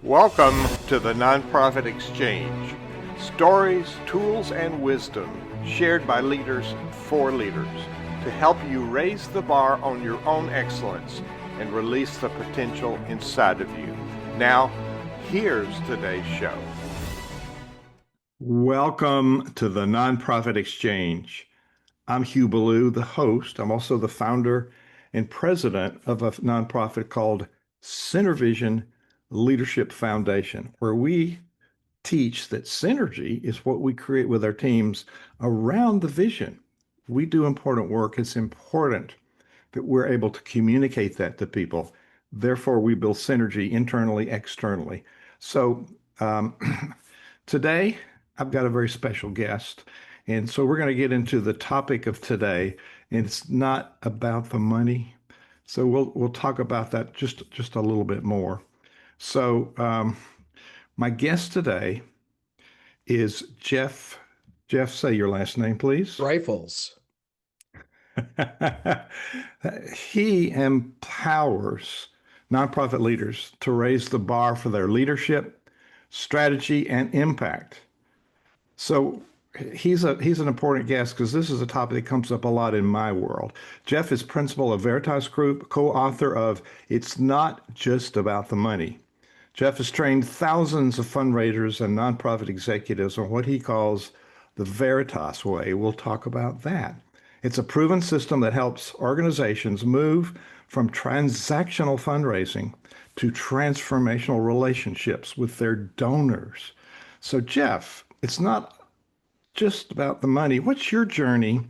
Welcome to the Nonprofit Exchange. Stories, tools, and wisdom shared by leaders for leaders to help you raise the bar on your own excellence and release the potential inside of you. Now, here's today's show. Welcome to the Nonprofit Exchange. I'm Hugh Ballou, the host. I'm also the founder and president of a nonprofit called Center Vision Leadership Foundation, where we teach that synergy is what we create with our teams around the vision. We do important work. It's important that we're able to communicate that to people. Therefore, we build synergy internally, externally. So today, I've got a very special guest. And so we're going to get into the topic of today, and it's not about the money. So we'll talk about that just a little bit more. So my guest today is Jeff. Jeff, say your last name, please. Schreifels. He empowers nonprofit leaders to raise the bar for their leadership, strategy, and impact. So he's an important guest because this is a topic that comes up a lot in my world. Jeff is principal of Veritas Group, co-author of It's Not Just About the Money. Jeff has trained thousands of fundraisers and nonprofit executives on what he calls the Veritas way. We'll talk about that. It's a proven system that helps organizations move from transactional fundraising to transformational relationships with their donors. So, Jeff, it's not just about the money. What's your journey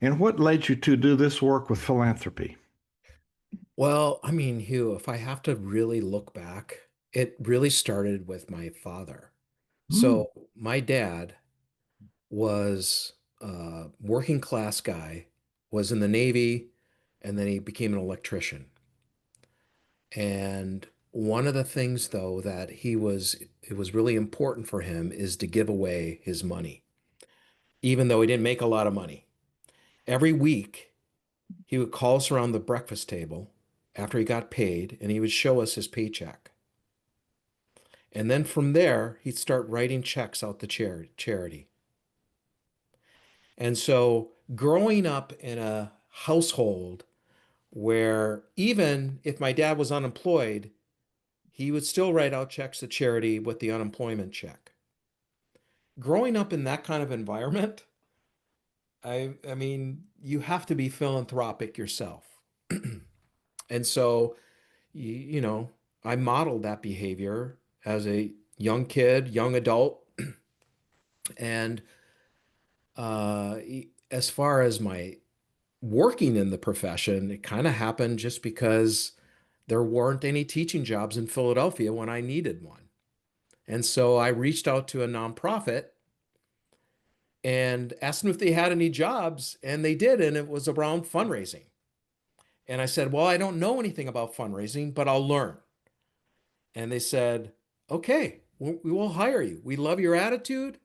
and what led you to do this work with philanthropy? Well, Hugh, if I have to really look back, it really started with my father. Hmm. So my dad was a working class guy, was in the Navy, and then he became an electrician. And one of the things, though, that it was really important for him is to give away his money, even though he didn't make a lot of money. Every week, he would call us around the breakfast table after he got paid, and he would show us his paycheck. And then from there, he'd start writing checks out to charity. And so growing up in a household where even if my dad was unemployed, he would still write out checks to charity with the unemployment check. Growing up in that kind of environment, you have to be philanthropic yourself. And so you know, I modeled that behavior as a young kid, young adult. And as far as my working in the profession, it kind of happened just because there weren't any teaching jobs in Philadelphia when I needed one. And so I reached out to a nonprofit and asked them if they had any jobs, and they did, and it was around fundraising. And I said, well, I don't know anything about fundraising, but I'll learn. And they said, okay, we will hire you. We love your attitude.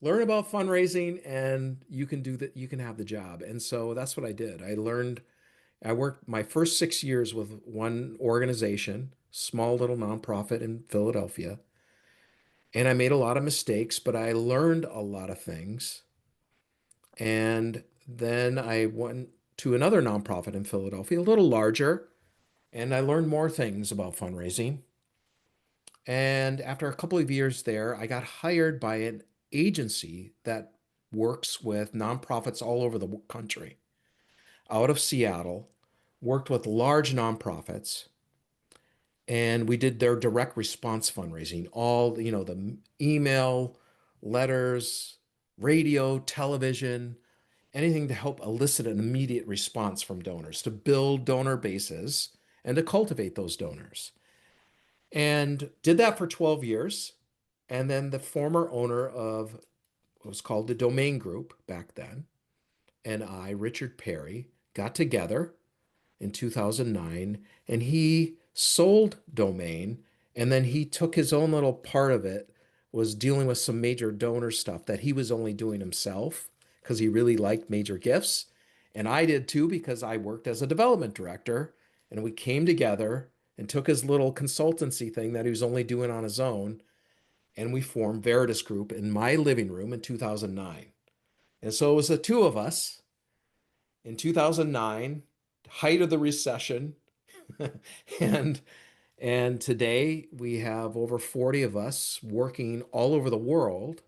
Learn about fundraising and you can do that. You can have the job. And so that's what I did. I worked my first 6 years with one organization, small little nonprofit in Philadelphia. And I made a lot of mistakes, but I learned a lot of things. And then I went to another nonprofit in Philadelphia, a little larger, and I learned more things about fundraising. And after a couple of years there, I got hired by an agency that works with nonprofits all over the country, out of Seattle, worked with large nonprofits, and we did their direct response fundraising, all, the email, letters, radio, television, anything to help elicit an immediate response from donors, to build donor bases and to cultivate those donors. And did that for 12 years. And then the former owner of what was called the Domain Group back then, and I, Richard Perry, got together in 2009, and he sold Domain, and then he took his own little part of it, was dealing with some major donor stuff that he was only doing himself because he really liked major gifts. And I did too because I worked as a development director, and we came together and took his little consultancy thing that he was only doing on his own, and we formed Veritas Group in my living room in 2009. And so it was the two of us in 2009, height of the recession. and and today we have over 40 of us working all over the world,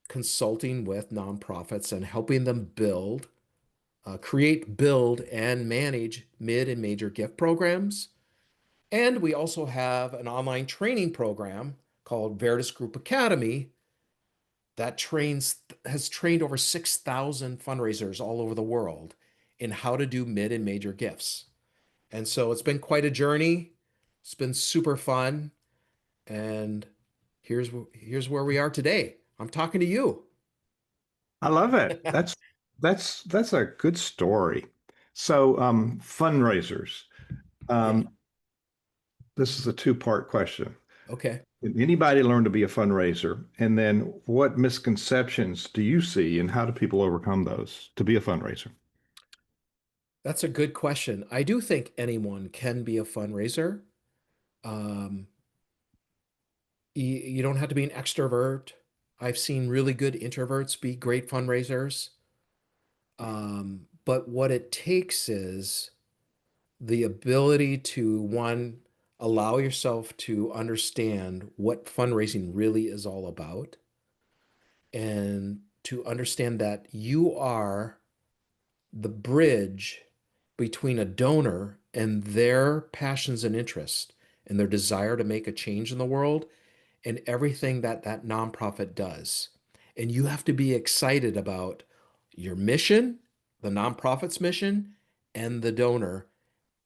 consulting with nonprofits and helping them create, build, and manage mid and major gift programs. And we also have an online training program called Veritas Group Academy that has trained over 6,000 fundraisers all over the world in how to do mid and major gifts. And so it's been quite a journey. It's been super fun. And here's where we are today. I'm talking to you. I love it. That's a good story. So, fundraisers. Yeah. Um, this is a two-part question. Okay. Did anybody learn to be a fundraiser? And then what misconceptions do you see and how do people overcome those to be a fundraiser? That's a good question. I do think anyone can be a fundraiser. Um, you don't have to be an extrovert. I've seen really good introverts be great fundraisers. But what it takes is the ability to, one, allow yourself to understand what fundraising really is all about, and to understand that you are the bridge between a donor and their passions and interests and their desire to make a change in the world and everything that that nonprofit does. And you have to be excited about your mission, the nonprofit's mission, and the donor,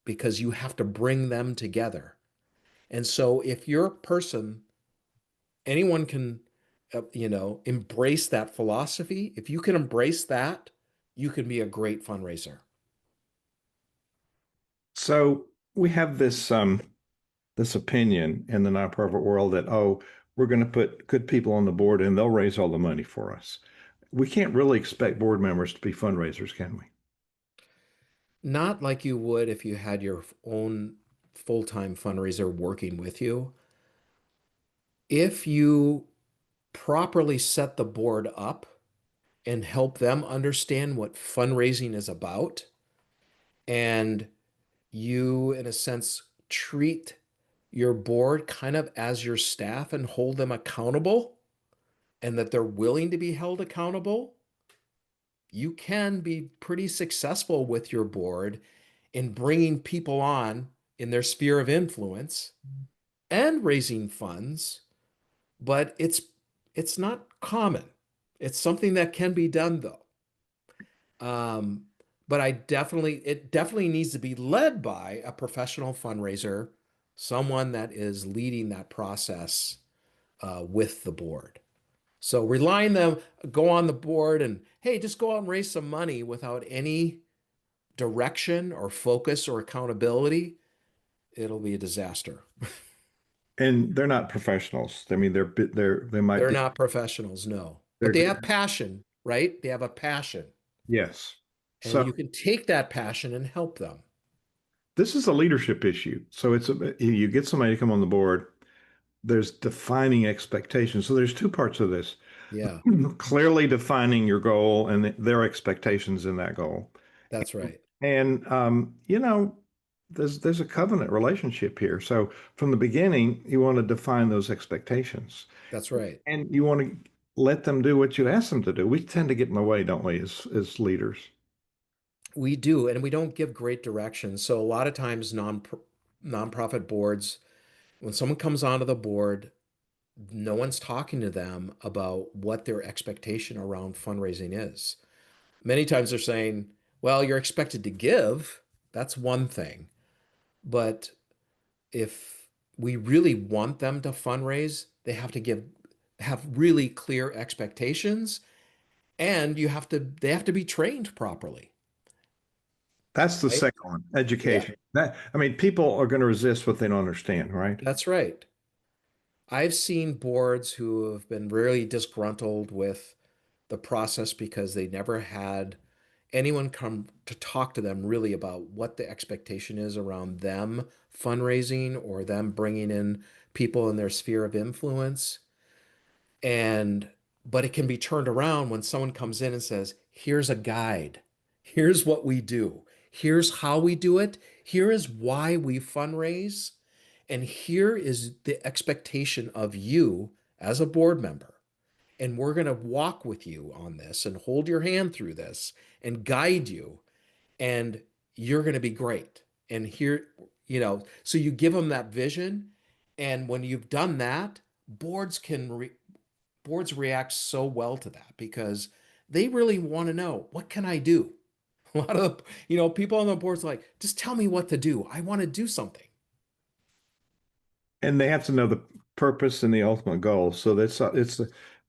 because you have to bring them together. And so if you're a person, anyone can, embrace that philosophy. If you can embrace that, you can be a great fundraiser. So we have this opinion in the nonprofit world that, oh, we're going to put good people on the board and they'll raise all the money for us. We can't really expect board members to be fundraisers, can we? Not like you would if you had your own full-time fundraiser working with you. If you properly set the board up and help them understand what fundraising is about, and you, in a sense, treat your board kind of as your staff and hold them accountable, and that they're willing to be held accountable, you can be pretty successful with your board in bringing people on in their sphere of influence and raising funds, but it's not common. It's something that can be done though. Um, but it definitely needs to be led by a professional fundraiser, someone that is leading that process with the board. So relying them, go on the board and hey, just go out and raise some money without any direction or focus or accountability, it'll be a disaster. And they're not professionals. I mean, they might They're be, not professionals, no, but they're they good. have passion, right? They have a passion, Yes. and So you can take that passion and help them. this is a leadership issue. So you get somebody to come on the board. There's defining expectations. So there's two parts of this. Yeah, Clearly defining your goal and their expectations in that goal. that's right. And there's a covenant relationship here. So from the beginning, you want to define those expectations, That's right. and you want to let them do what you ask them to do. We tend to get in the way, don't we, as leaders? We do, and we don't give great direction. So a lot of times nonprofit boards, when someone comes onto the board, no one's talking to them about what their expectation around fundraising is. Many times they're saying, well, you're expected to give. That's one thing. But if we really want them to fundraise, have really clear expectations, and they have to be trained properly, That's the right? second one, Yeah, education. I mean, people are going to resist what they don't understand, right? that's right. I've seen boards who have been really disgruntled with the process because they never had anyone come to talk to them really about what the expectation is around them fundraising or them bringing in people in their sphere of influence. And, but it can be turned around when someone comes in and says, here's a guide. Here's what we do. Here's how we do it. Here is why we fundraise. And here is the expectation of you as a board member. And we're going to walk with you on this and hold your hand through this and guide you. And you're going to be great. And here, so you give them that vision. And when you've done that, boards react so well to that because they really want to know, what can I do? A lot of, people on the boards are like, just tell me what to do. I want to do something. And they have to know the purpose and the ultimate goal. So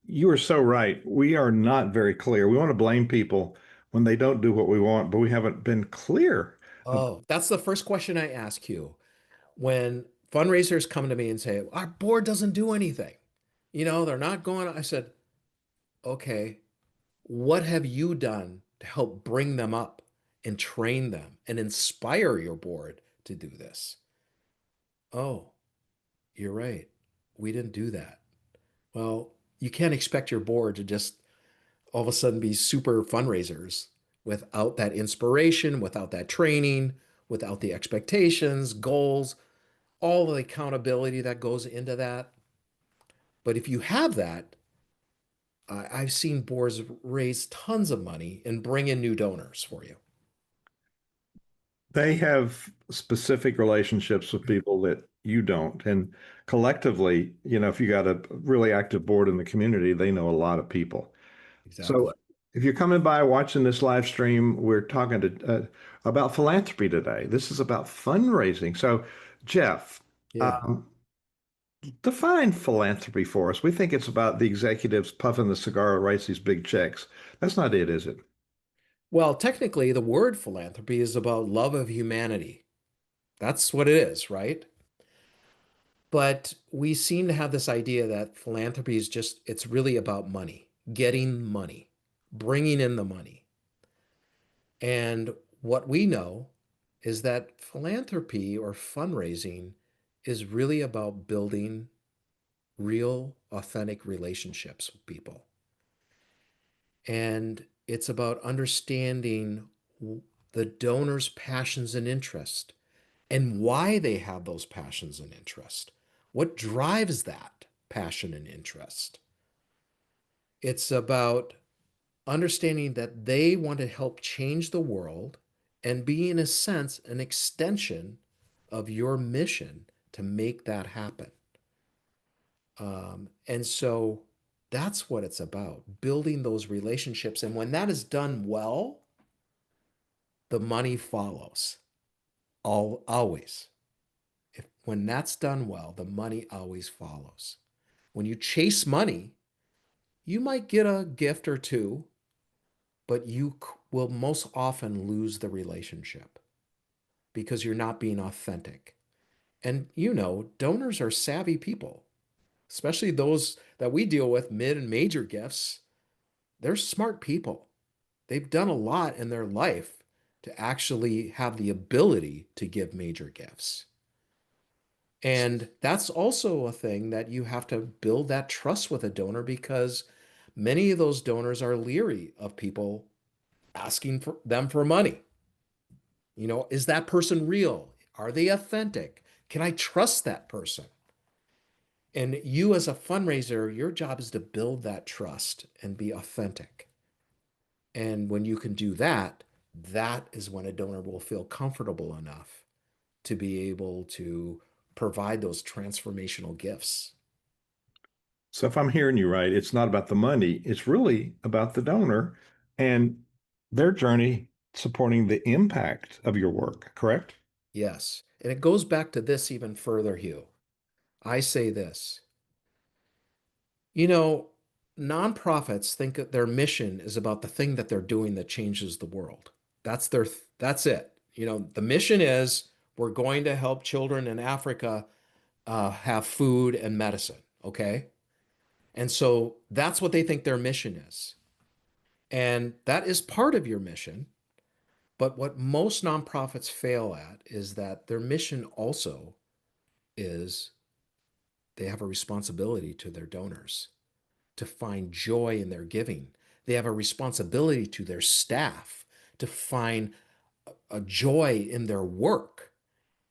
you are so right. We are not very clear. We want to blame people when they don't do what we want, but we haven't been clear. Oh, that's the first question I ask you when fundraisers come to me and say, our board doesn't do anything. They're not going. I said, okay, what have you done to help bring them up and train them and inspire your board to do this? Oh, you're right. We didn't do that. Well, you can't expect your board to just all of a sudden be super fundraisers without that inspiration, without that training, without the expectations, goals, all the accountability that goes into that. But if you have that, I've seen boards raise tons of money and bring in new donors for you. They have specific relationships with people that you don't. And collectively, if you got a really active board in the community, they know a lot of people. So Exactly. if you're coming by watching this live stream, we're talking about philanthropy today. This is about fundraising. So, Jeff, Yeah. um, define philanthropy for us. We think it's about the executives puffing the cigar and writes these big checks. That's not it, is it? Well, technically, the word philanthropy is about love of humanity. That's what it is, right? But we seem to have this idea that philanthropy is just, it's really about money, getting money, bringing in the money. And what we know is that philanthropy or fundraising is really about building real, authentic relationships with people. And it's about understanding the donor's passions and interest and why they have those passions and interest. What drives that passion and interest? It's about understanding that they want to help change the world and be, in a sense, an extension of your mission to make that happen. And so that's what it's about, building those relationships. And when that is done well, the money follows. Always. When that's done well, the money always follows. When you chase money, you might get a gift or two, but you will most often lose the relationship because you're not being authentic. And donors are savvy people, especially those that we deal with, mid and major gifts. They're smart people. They've done a lot in their life to actually have the ability to give major gifts. And that's also a thing that you have to build that trust with a donor because many of those donors are leery of people asking for them for money. Is that person real? Are they authentic? Can I trust that person? And you, as a fundraiser, your job is to build that trust and be authentic. And when you can do that, that is when a donor will feel comfortable enough to be able to provide those transformational gifts. So if I'm hearing you right, it's not about the money. It's really about the donor and their journey supporting the impact of your work, correct? Yes. And it goes back to this even further, Hugh. I say this, you know, nonprofits think that their mission is about the thing that they're doing that changes the world. That's it. The mission is we're going to help children in Africa have food and medicine. Okay. And so that's what they think their mission is. And that is part of your mission. But what most nonprofits fail at is that their mission also is they have a responsibility to their donors to find joy in their giving. They have a responsibility to their staff to find a joy in their work.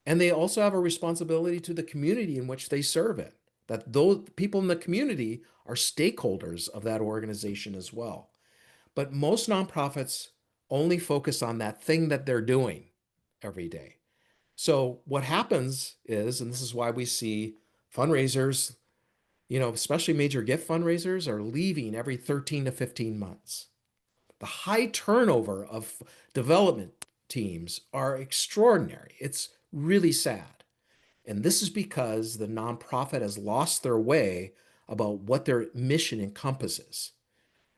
And they also have a responsibility to the community in which they serve it, that those people in the community are stakeholders of that organization as well. But most nonprofits only focus on that thing that they're doing every day. So what happens is, and this is why we see fundraisers, especially major gift fundraisers, are leaving every 13 to 15 months. The high turnover of development teams are extraordinary. It's really sad. And this is because the nonprofit has lost their way about what their mission encompasses.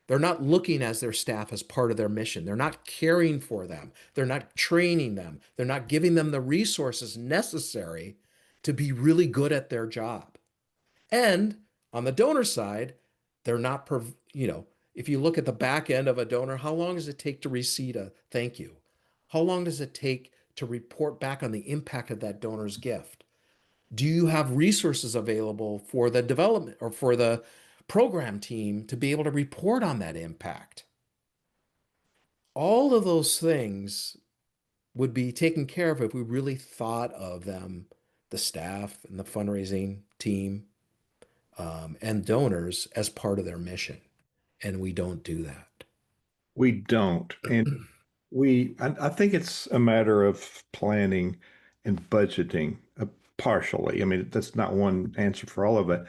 They're not looking as their staff as part of their mission. They're not caring for them. They're not training them. They're not giving them the resources necessary to be really good at their job. And on the donor side, they're not, if you look at the back end of a donor, how long does it take to receive a thank you? How long does it take to report back on the impact of that donor's gift? Do you have resources available for the development or for the program team to be able to report on that impact? All of those things would be taken care of if we really thought of them, the staff and the fundraising team, and donors as part of their mission. And we don't do that. We don't. And I think it's a matter of planning and budgeting partially. I mean, that's not one answer for all of it,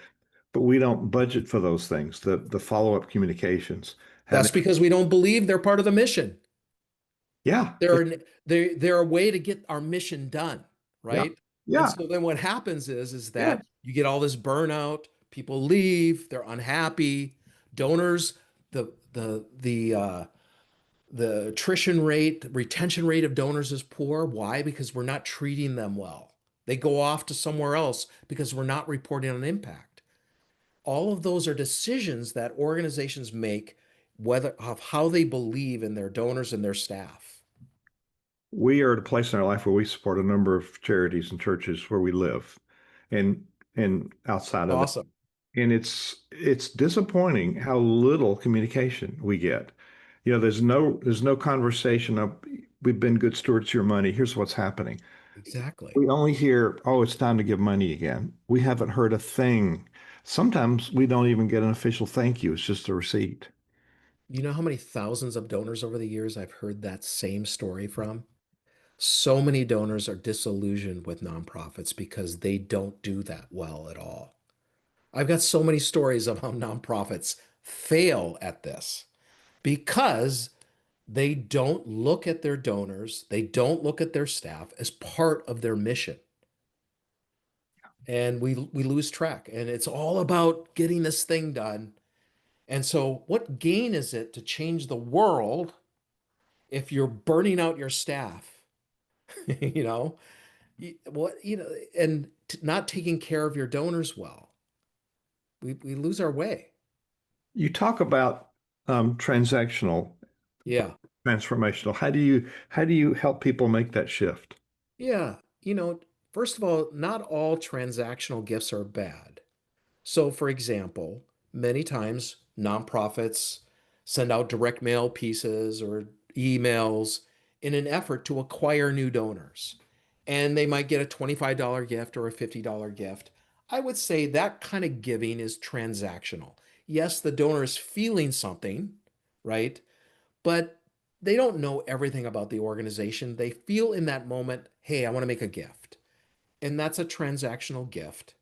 but we don't budget for those things, the follow-up communications. That's Having, because we don't believe they're part of the mission. yeah, They're a way to get our mission done, yeah, right? And yeah, so then what happens is yeah. that you get all this burnout, people leave, they're unhappy, donors, the attrition rate, the retention rate of donors is poor. Why? Because we're not treating them well. They go off to somewhere else because we're not reporting on impact. All of those are decisions that organizations make whether of how they believe in their donors and their staff. We are at a place in our life where we support a number of charities and churches where we live and outside of that. Awesome. And it's disappointing how little communication we get. There's no conversation of we've been good stewards of your money. Here's what's happening. Exactly. We only hear, oh, it's time to give money again. We haven't heard a thing. Sometimes we don't even get an official thank you. It's just a receipt. You know how many thousands of donors over the years I've heard that same story from? So many donors are disillusioned with nonprofits because they don't do that well at all. I've got so many stories of how nonprofits fail at this because they don't look at their donors, they don't look at their staff as part of their mission. And we lose track. And it's all about getting this thing done. And so what gain is it to change the world if you're burning out your staff? you know, and not taking care of your donors well. We lose our way. You talk about transactional, Yeah. transformational. How do you help people make that shift? Yeah. First of all, not all transactional gifts are bad. So, for example, many times nonprofits send out direct mail pieces or emails in an effort to acquire new donors. And they might get a $25 gift or a $50 gift. I would say that kind of giving is transactional. Yes, the donor is feeling something, right? But they don't know everything about the organization. They feel in that moment, hey, I want to make a gift. And that's a transactional gift.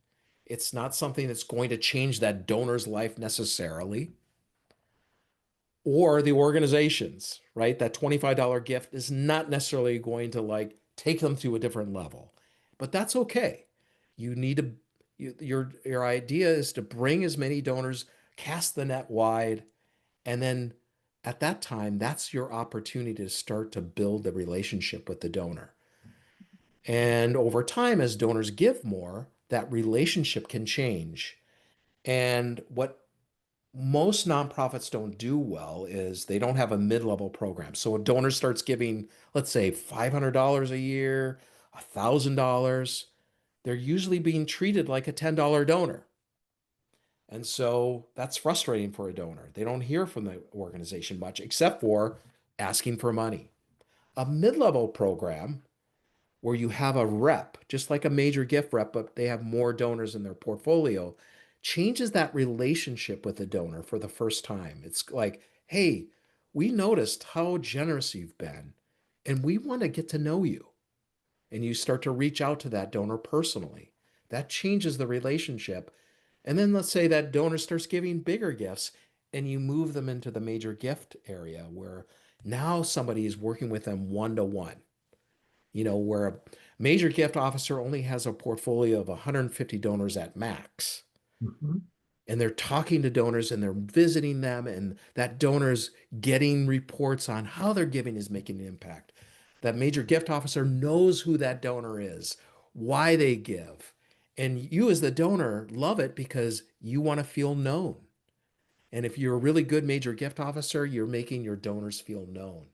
It's not something that's going to change that donor's life necessarily, or the organization's, right? That $25 gift is not necessarily going to like take them to a different level. But that's okay. You need to your idea is to bring as many donors, cast the net wide, and then at that time, that's your opportunity to start to build the relationship with the donor. And over time, as donors give more, that relationship can change. And what most nonprofits don't do well is they don't have a mid-level program. So a donor starts giving, let's say, $500 a year, $1,000. They're usually being treated like a $10 donor. And so that's frustrating for a donor. They don't hear from the organization much except for asking for money. A mid-level program where you have a rep, just like a major gift rep, but they have more donors in their portfolio, changes that relationship with the donor for the first time. It's like, hey, we noticed how generous you've been, and we want to get to know you. And you start to reach out to that donor personally. That changes the relationship. And then let's say that donor starts giving bigger gifts and you move them into the major gift area where now somebody is working with them one to one, where a major gift officer only has a portfolio of 150 donors at max. Mhm. And they're talking to donors and they're visiting them, and that donor's getting reports on how their giving is making an impact. That major gift officer knows who that donor is, why they give. And you, as the donor, love it because you want to feel known. And if you're a really good major gift officer, you're making your donors feel known.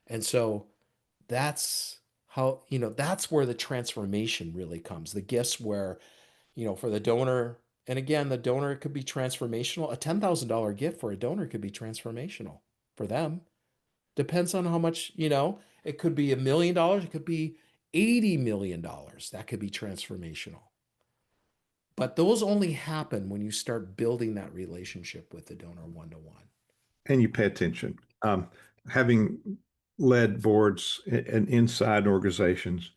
And so that's that's where the transformation really comes. The gifts where, for the donor, and again, the donor could be transformational. A $10,000 gift for a donor could be transformational for them. Depends on how much, it could be $1 million, it could be $80 million. That could be transformational. But those only happen when you start building that relationship with the donor one to one. And you pay attention. Having led boards and inside organizations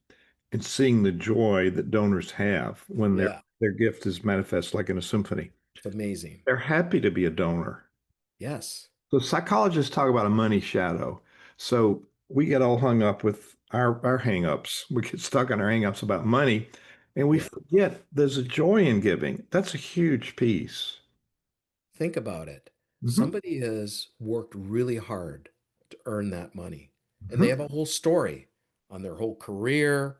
and seeing the joy that donors have when Yeah, their gift is manifest like in a symphony. it's amazing. They're happy to be a donor. Yes. So psychologists talk about a money shadow. So we get all hung up with our hang-ups. We get stuck on our hang-ups about money, and we Yeah. forget there's a joy in giving. That's a huge piece. Think about it. Hmm. Somebody has worked really hard to earn that money, and they Hmm. have a whole story on their whole career.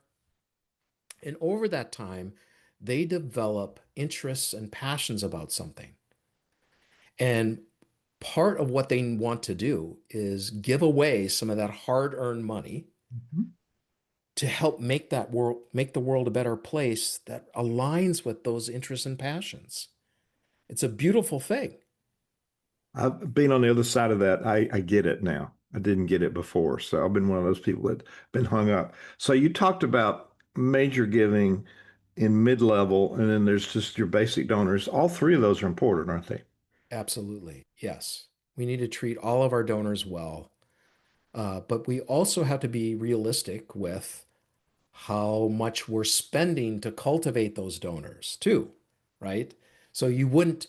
And over that time, they develop interests and passions about something. And part of what they want to do is give away some of that hard-earned money to help make the world a better place that aligns with those interests and passions. It's a beautiful thing. I've been on the other side of that. I get it now. I didn't get it before. So I've been one of those people that been hung up. So you talked about major giving in mid-level, and then there's just your basic donors. All three of those are important, aren't they? Absolutely. Yes. We need to treat all of our donors well. But we also have to be realistic with how much we're spending to cultivate those donors too, right? So you wouldn't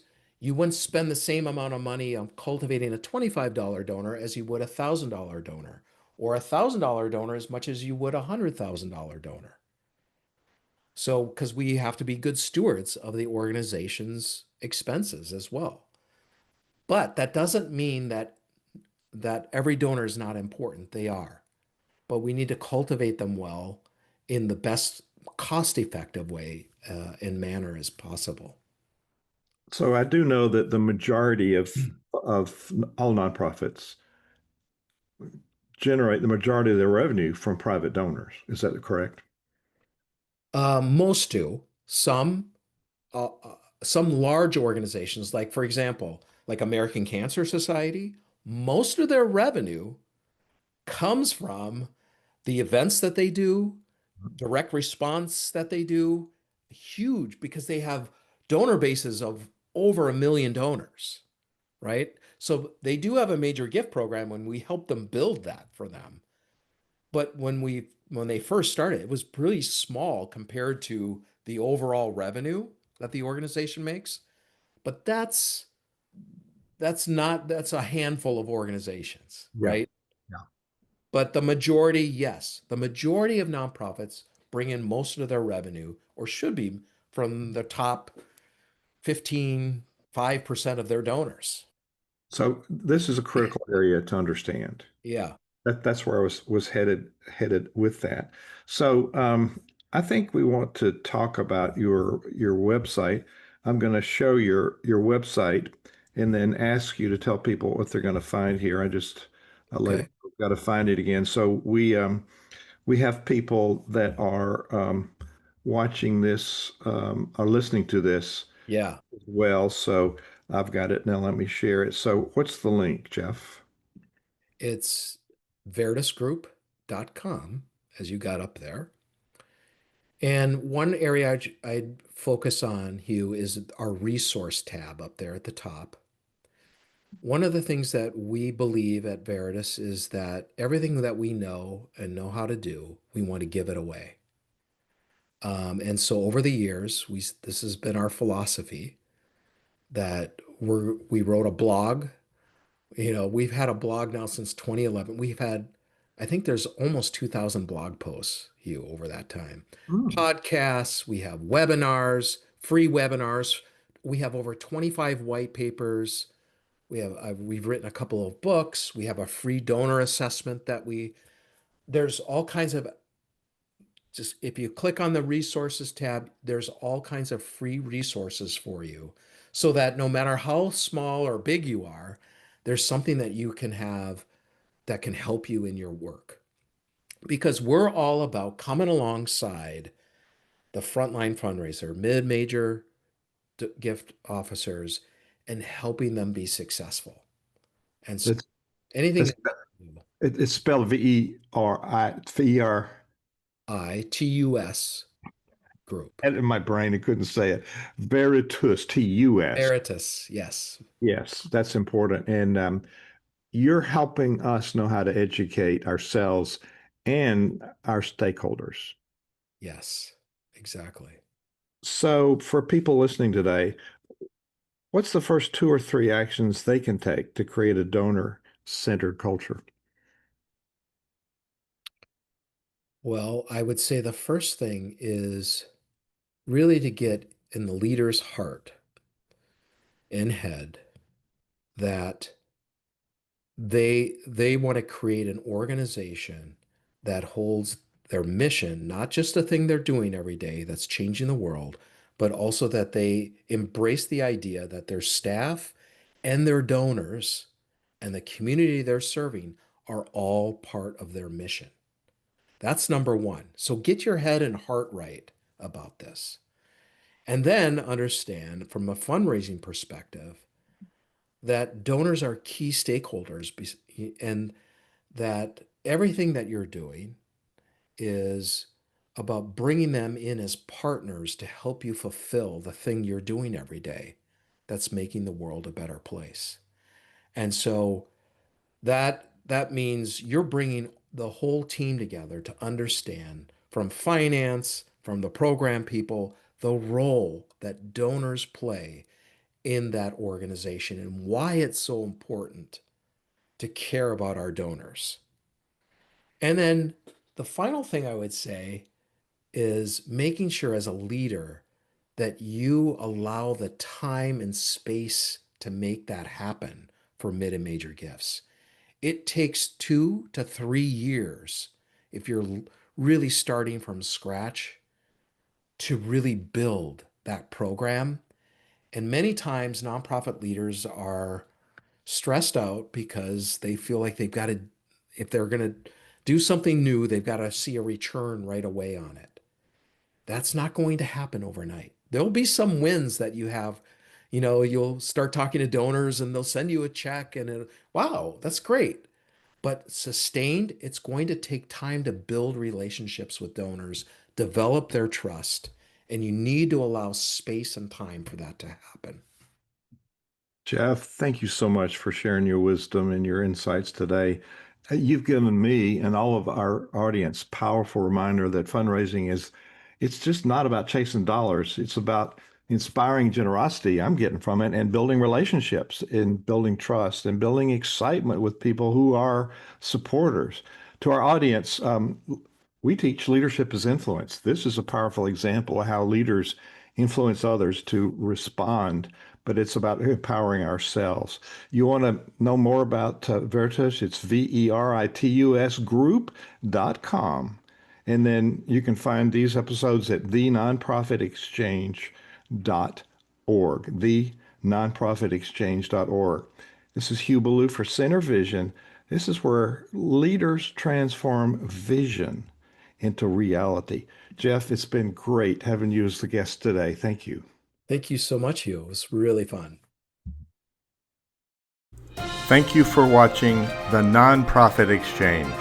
spend the same amount of money on cultivating a $25 donor as you would a $1,000 donor, or a $1,000 donor as much as you would a $100,000 donor. So, because we have to be good stewards of the organization's expenses as well. But that doesn't mean that every donor is not important. They are. But we need to cultivate them well in the best cost-effective way and manner as possible. So I do know that the majority of all nonprofits generate the majority of their revenue from private donors. Is that correct? Most do. Some large organizations, like for example, like American Cancer Society, most of their revenue comes from the events that they do, direct response that they do, huge because they have donor bases of over 1 million donors, right? So they do have a major gift program when we help them build that for them. But when they first started, it was pretty small compared to the overall revenue that the organization makes. But that's a handful of organizations, Yeah. right? Yeah. But the majority, yes, the majority of nonprofits bring in most of their revenue, or should be, from the top 5% of their donors. So this is a critical area to understand. Yeah. That's where I was headed with that. So I think we want to talk about your website. I'm going to show your website, and then ask you to tell people what they're going to find here. I let Okay. it got to find it again. So we have people that are watching this, are listening to this Yeah. as well. So I've got it now. Let me share it. So what's the link, Jeff? It's veritasgroup.com as you got up there. And one area I'd focus on, Hugh, is our resource tab up there at the top. One of the things that we believe at Veritas is that everything that we know and know how to do, we want to give it away. And so over the years, this has been our philosophy that we wrote a blog. We've had a blog now since 2011. I think there's almost 2,000 blog posts, Hugh, over that time. Hmm. Podcasts, we have webinars, free webinars. We have over 25 white papers. We've written a couple of books. We have a free donor assessment there's all kinds of, just if you click on the resources tab, there's all kinds of free resources for you so that no matter how small or big you are, there's something that you can have that can help you in your work. Because we're all about coming alongside the frontline fundraiser, mid-major gift officers, and helping them be successful. And so It's, anything it's, that it's spelled VeritasGroup. And in my brain, I couldn't say it. Veritas, T-U-S. Veritas, yes, Yes, that's important. And you're helping us know how to educate ourselves and our stakeholders. yes, exactly. So, for people listening today, what's the first two or three actions they can take to create a donor-centered culture? Well, I would say the first thing is really to get in the leader's heart and head that they want to create an organization that holds their mission, not just a thing they're doing every day that's changing the world, but also that they embrace the idea that their staff and their donors and the community they're serving are all part of their mission. That's number one. So get your head and heart right about this. And then understand from a fundraising perspective that donors are key stakeholders and that everything that you're doing is about bringing them in as partners to help you fulfill the thing you're doing every day that's making the world a better place. And so that means you're bringing the whole team together to understand from finance, from the program people, the role that donors play in that organization and why it's so important to care about our donors. And then the final thing I would say is making sure as a leader that you allow the time and space to make that happen for mid and major gifts. It takes 2 to 3 years if you're really starting from scratch to really build that program. And many times nonprofit leaders are stressed out because they feel like they've got to, if they're going to do something new, they've got to see a return right away on it. That's not going to happen overnight. There'll be some wins that you have. You'll start talking to donors and they'll send you a check wow, that's great. But sustained, it's going to take time to build relationships with donors, develop their trust, and you need to allow space and time for that to happen. Jeff, thank you so much for sharing your wisdom and your insights today. You've given me and all of our audience powerful reminder that fundraising it's just not about chasing dollars. It's about inspiring generosity I'm getting from it and building relationships and building trust and building excitement with people who are supporters. To our audience, we teach leadership as influence. This is a powerful example of how leaders influence others to respond, but it's about empowering ourselves. You want to know more about Veritas? It's Veritas Group.com. And then you can find these episodes at thenonprofitexchange.org. nonprofitexchange.org. This is Hugh Ballou for Center Vision. This is where leaders transform vision into reality. Jeff, it's been great having you as the guest today. Thank you. Thank you so much, Hugh. It was really fun. Thank you for watching The Nonprofit Exchange.